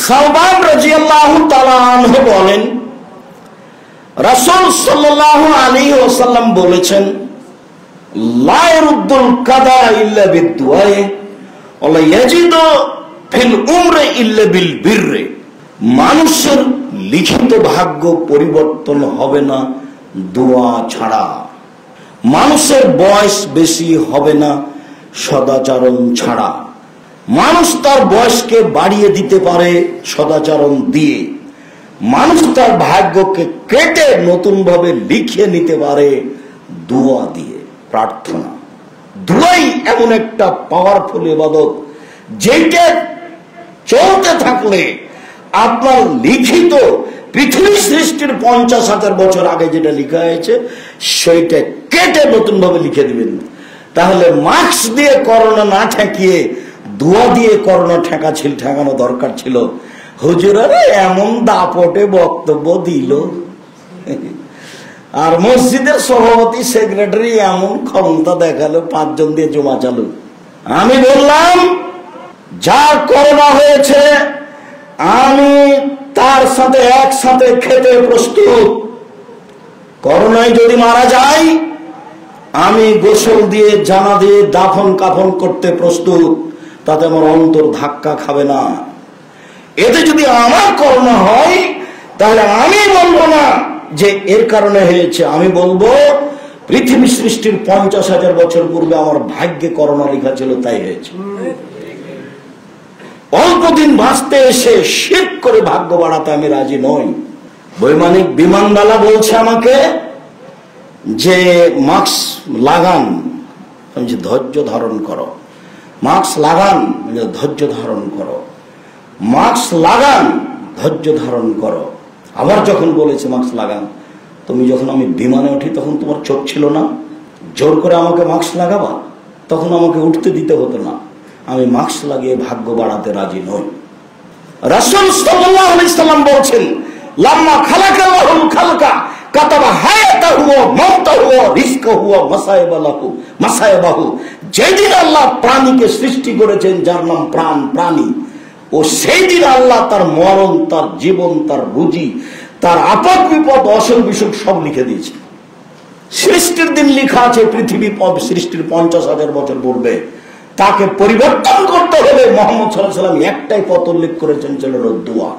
সাওবান রাদিয়াল্লাহু তাআলা আনহু বলেন, রাসূল সাল্লাল্লাহু আলাইহি ওয়াসাল্লাম বলেছেন, লা ইয়ারুদ্দুল কাদা ইল্লা বিদ-দুআ ওয়া ইয়াজিদু ফিল উমরি ইল্লা বিল বিররি। মানুষের লিখিত ভাগ্য পরিবর্তন হবে না দোয়া ছাড়া। মানুষের বয়স বেশি হবে না সদাচরণ ছাড়া। মানুষ তার বয়সকে বাড়িয়ে দিতে পারে সদাচরণ দিয়ে। মানুষ তার ভাগ্যকে কেটে নতুন ভাবে লিখিয়ে নিতে পারে দোয়া দিয়ে, প্রার্থনা। দোয়াই এমন একটা পাওয়ারফুল ইবাদত যেটা চলতে থাকলে আপনার লিখিত পৃথিবী সৃষ্টির 50,000 বছর আগে যেটা লেখা হয়েছে সেইটা কেটে নতুন ভাবে লিখে দিবেন। তাহলে মাস্ক দিয়ে করোনা না ঠেকিয়ে দোয়া দিয়ে করোনা ঠেকানো দরকার ছিল। হুজুরারে এমন দাপটে বক্তব্য দিল, আর মসজিদের সভাপতি সেক্রেটারি এমন ক্ষমতা দেখালো, 5 জন দিয়ে জমা চালু। আমি বললাম, যার করোনা হয়েছে আমি তার সাথে একসাথে খেতে প্রস্তুত। করোনায় যদি মারা যায় আমি গোসল দিয়ে জানা দিয়ে দাফন কাফন করতে প্রস্তুত, তাতে আমার অন্তর ধাক্কা খাবে না। এতে যদি আমার করোনা হয় তাহলে আমি বলবো না যে এর কারণে হয়েছে, আমি বলবো পৃথিবী সৃষ্টির 50,000 বছর পূর্বে আমার ভাগ্যে করোনা লেখা ছিল, তাই হয়েছে। অল্প দিন বাঁচতে এসে শিরক করে ভাগ্য বাড়াতে আমি রাজি নই। বৈমানিক বিমানবালা বলছে আমাকে যে মাস্ক লাগান, আমি যে ধৈর্য ধারণ করো, মাস্ক লাগান, ধৈর্য ধারণ করো, মাস্ক লাগান, ধৈর্য ধারণ করো। আবার যখন বলেছে মাস্ক লাগান, তুমি যখন আমি বিমানে উঠি তখন তোমার চোখ ছিল না, জোর করে আমাকে মাস্ক লাগাবা, তখন আমাকে উঠতে দিতে হতো না। আমি মাস্ক লাগিয়ে ভাগ্য বাড়াতে রাজি নই। রাসূল সাল্লাল্লাহু আলাইহি সাল্লাম বলেছেন, লাম্মা খালাকাল্লাহুল খালকা কাতাবা হায়াতাহু ওয়া মাউতাহু ওয়া রিজকাহু ওয়া মাসায়াবাহু। যেদিন আল্লাহ প্রাণীকে সৃষ্টি করেছেন, যার নাম প্রাণ, প্রাণী, ও সেই দিন আল্লাহ তার মরণ, তার জীবন, তার রুজি, তার আপদ বিপদ, অসুখ বিসুখ সব লিখে দিয়েছে। সৃষ্টির দিন লেখা আছে পৃথিবী সৃষ্টির 50,000 বছর পূর্বে। তাকে পরিবর্তন করতে হলে মুহাম্মদ সাল্লাল্লাহু আলাইহি ওয়াসাল্লাম একটাই পথ উল্লেখ করেছেন, ছিল দোয়া।